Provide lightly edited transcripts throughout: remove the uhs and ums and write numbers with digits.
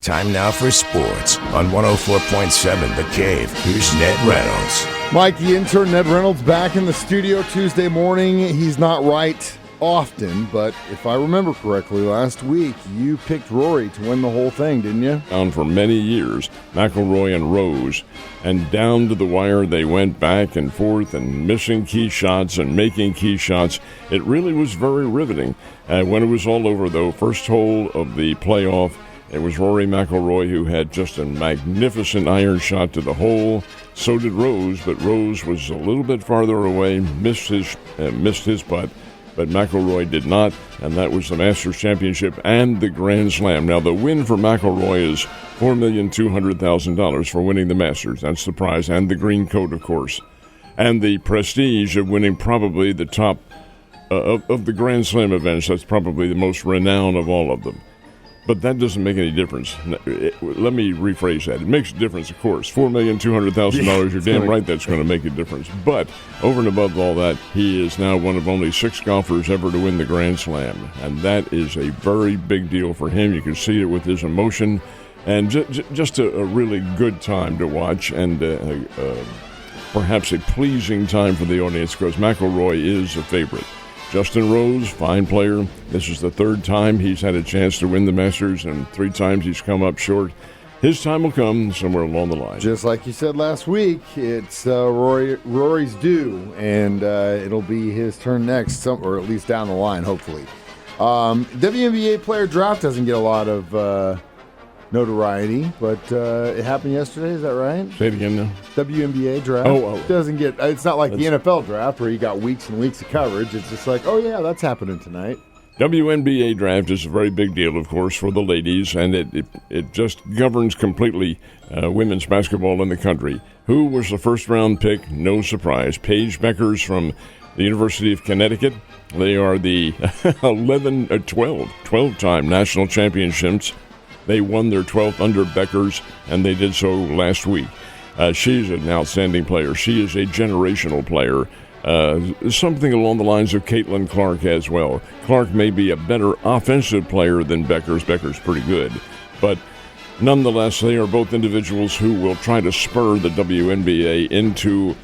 Time now for sports on 104.7 The Cave. Here's Ned Reynolds. Mike, the intern, Ned Reynolds, back in the studio Tuesday morning. He's not right often, but if I remember correctly, last week you picked Rory to win the whole thing, didn't you? Down for many years, McIlroy and Rose, and down to the wire they went back and forth and missing key shots and making key shots. It really was very riveting. When it was all over, though, first hole of the playoff, it was Rory McIlroy who had just a magnificent iron shot to the hole. So did Rose, but Rose was a little bit farther away, missed his putt, but McIlroy did not, and that was the Masters Championship and the Grand Slam. Now, the win for McIlroy is $4,200,000 for winning the Masters. That's the prize, and the green coat, of course. And the prestige of winning probably the top of the Grand Slam events. That's probably the most renowned of all of them. But that doesn't make any difference. Let me rephrase that. It makes a difference, of course. $4,200,000, you're damn right that's going to make a difference. But over and above all that, he is now one of only 6 golfers ever to win the Grand Slam. And that is a very big deal for him. You can see it with his emotion. And just a really good time to watch, and perhaps a pleasing time for the audience, because McIlroy is a favorite. Justin Rose, fine player. This is the 3rd time he's had a chance to win the Masters, and 3 times he's come up short. His time will come somewhere along the line. Just like you said last week, it's Rory's due, and it'll be his turn next, or at least down the line, hopefully. WNBA player draft doesn't get a lot of notoriety, but it happened yesterday. Is that right? Say it again now. WNBA draft. Doesn't get. It's not like the NFL draft where you got weeks and weeks of coverage. It's just like, oh yeah, that's happening tonight. WNBA draft is a very big deal, of course, for the ladies, and it just governs completely women's basketball in the country. Who was the first round pick? No surprise. Paige Beckers from the University of Connecticut. They are the 12-time national championships. They won their 12th under Beckers, and they did so last week. She's an outstanding player. She is a generational player. Something along the lines of Caitlin Clark as well. Clark may be a better offensive player than Beckers. Beckers pretty good. But nonetheless, they are both individuals who will try to spur the WNBA into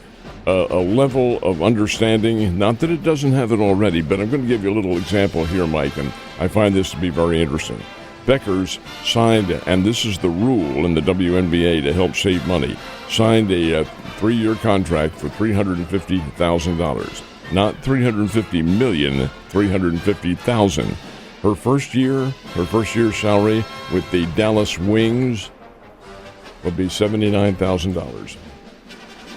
a level of understanding. Not that it doesn't have it already, but I'm going to give you a little example here, Mike, and I find this to be very interesting. Beckers signed, and this is the rule in the WNBA to help save money, signed a 3-year contract for $350,000. Not $350 million, $350,000. Her first year salary with the Dallas Wings will be $79,000.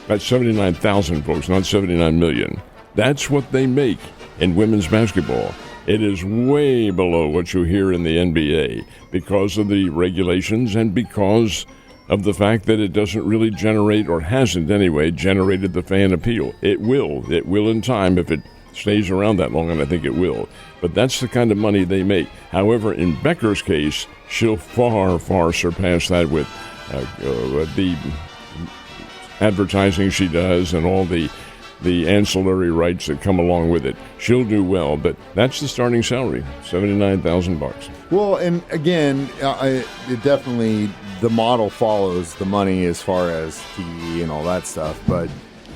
That's $79,000, folks, not $79 million. That's what they make in women's basketball. It is way below what you hear in the NBA because of the regulations and because of the fact that it doesn't really generate, or hasn't anyway, generated the fan appeal. It will in time if it stays around that long, and I think it will. But that's the kind of money they make. However, in Becker's case, she'll far, far surpass that with the advertising she does and all the ancillary rights that come along with it. She'll do well, but that's the starting salary, $79,000. Well, and again, it definitely, the model follows the money as far as TV and all that stuff, but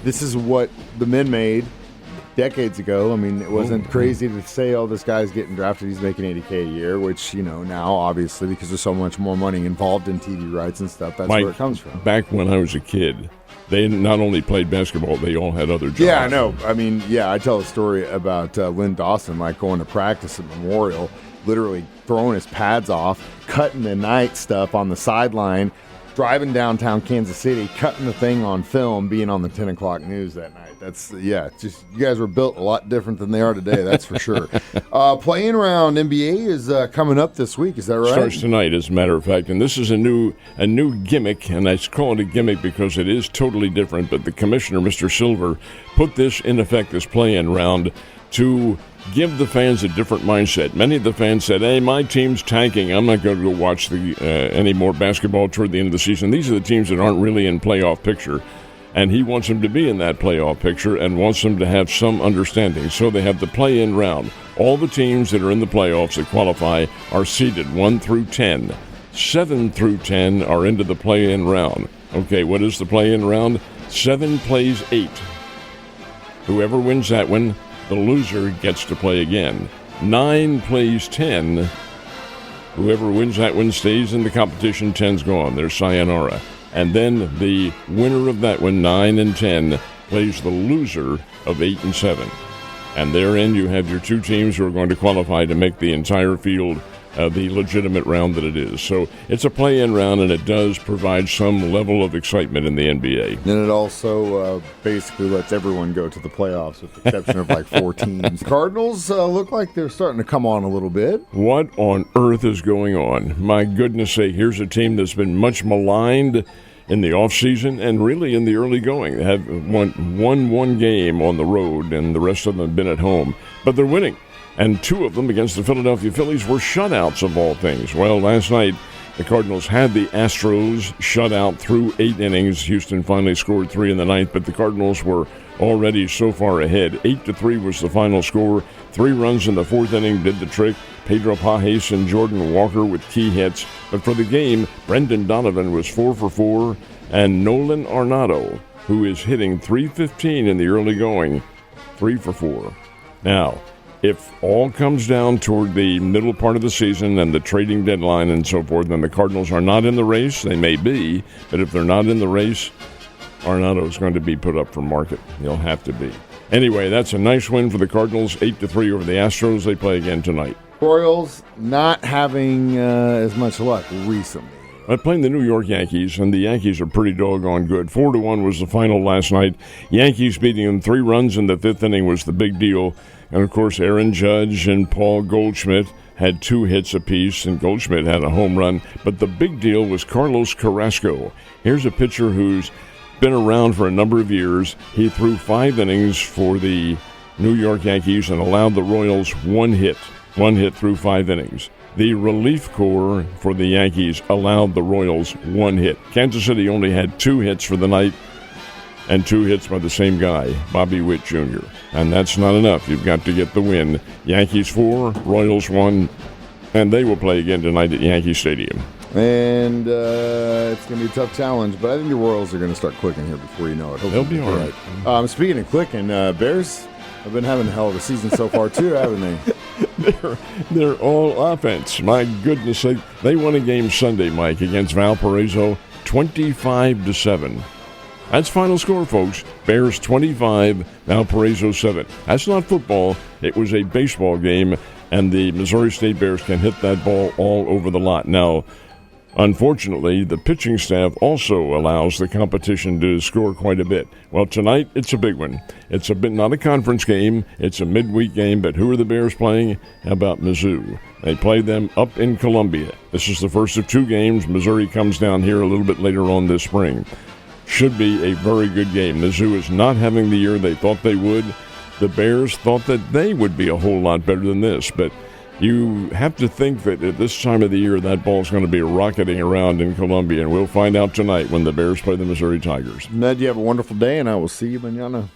this is what the men made decades ago. I mean, it wasn't crazy to say, oh, this guy's getting drafted, he's making $80K a year, which, now, obviously, because there's so much more money involved in TV rights and stuff, that's where it comes from. Back when I was a kid, they not only played basketball, they all had other jobs. Yeah, I know. I mean, I tell a story about Lynn Dawson, like going to practice at Memorial, literally throwing his pads off, cutting the night stuff on the sideline, driving downtown Kansas City, cutting the thing on film, being on the 10 o'clock news that night. That's, just you guys were built a lot different than they are today, that's for sure. Playing around NBA is coming up this week, is that right? Starts tonight, as a matter of fact, and this is a new gimmick, and I call it a gimmick because it is totally different, but the commissioner, Mr. Silver, put this in effect, this play-in round, to give the fans a different mindset. Many of the fans said, hey, my team's tanking. I'm not going to go watch any more basketball toward the end of the season. These are the teams that aren't really in playoff picture. And he wants them to be in that playoff picture and wants them to have some understanding. So they have the play-in round. All the teams that are in the playoffs that qualify are seeded 1 through 10. 7 through 10 are into the play-in round. Okay, what is the play-in round? 7 plays 8. Whoever wins that one, the loser gets to play again. 9 plays 10. Whoever wins that one stays in the competition. 10's gone. There's sayonara. And then the winner of that one, 9 and 10, plays the loser of 8 and 7. And therein you have your 2 teams who are going to qualify to make the entire field the legitimate round that it is. So it's a play-in round, and it does provide some level of excitement in the NBA. And it also basically lets everyone go to the playoffs with the exception of like 4 teams. Cardinals look like they're starting to come on a little bit. What on earth is going on? My goodness sake, here's a team that's been much maligned in the offseason and really in the early going. They have won one game on the road, and the rest of them have been at home. But they're winning. And 2 of them against the Philadelphia Phillies were shutouts of all things. Well, last night, the Cardinals had the Astros shut out through 8 innings. Houston finally scored 3 in the ninth, but the Cardinals were already so far ahead. 8-3 was the final score. 3 runs in the 4th inning did the trick. Pedro Pajes and Jordan Walker with key hits. But for the game, Brendan Donovan was 4 for 4, and Nolan Arenado, who is hitting .315 in the early going, 3 for 4. Now, if all comes down toward the middle part of the season and the trading deadline and so forth, then the Cardinals are not in the race. They may be, but if they're not in the race, Arenado is going to be put up for market. He'll have to be. Anyway, that's a nice win for the Cardinals, 8-3 over the Astros. They play again tonight. Orioles not having as much luck recently. I'm playing the New York Yankees, and the Yankees are pretty doggone good. 4-1 was the final last night. Yankees beating them 3 runs in the 5th inning was the big deal. And, of course, Aaron Judge and Paul Goldschmidt had 2 hits apiece, and Goldschmidt had a home run. But the big deal was Carlos Carrasco. Here's a pitcher who's been around for a number of years. He threw 5 innings for the New York Yankees and allowed the Royals 1 hit. 1 hit through 5 innings. The relief corps for the Yankees allowed the Royals 1 hit. Kansas City only had 2 hits for the night, and 2 hits by the same guy, Bobby Witt Jr. And that's not enough. You've got to get the win. Yankees 4, Royals 1, and they will play again tonight at Yankee Stadium. And it's going to be a tough challenge, but I think the Royals are going to start clicking here before you know it. They'll be all right. Speaking of clicking, Bears have been having a hell of a season so far, too, haven't they? They're all offense. My goodness sake. They won a game Sunday, Mike, against Valparaiso, 25-7. That's final score, folks. Bears 25, Valparaiso 7. That's not football. It was a baseball game, and the Missouri State Bears can hit that ball all over the lot. Now, unfortunately, the pitching staff also allows the competition to score quite a bit. Well, tonight, it's a big one. It's not a conference game. It's a midweek game, but who are the Bears playing? How about Mizzou? They play them up in Columbia. This is the first of 2 games. Missouri comes down here a little bit later on this spring. Should be a very good game. Mizzou is not having the year they thought they would. The Bears thought that they would be a whole lot better than this, but you have to think that at this time of the year that ball's going to be rocketing around in Columbia, and we'll find out tonight when the Bears play the Missouri Tigers. Ned, you have a wonderful day, and I will see you mañana.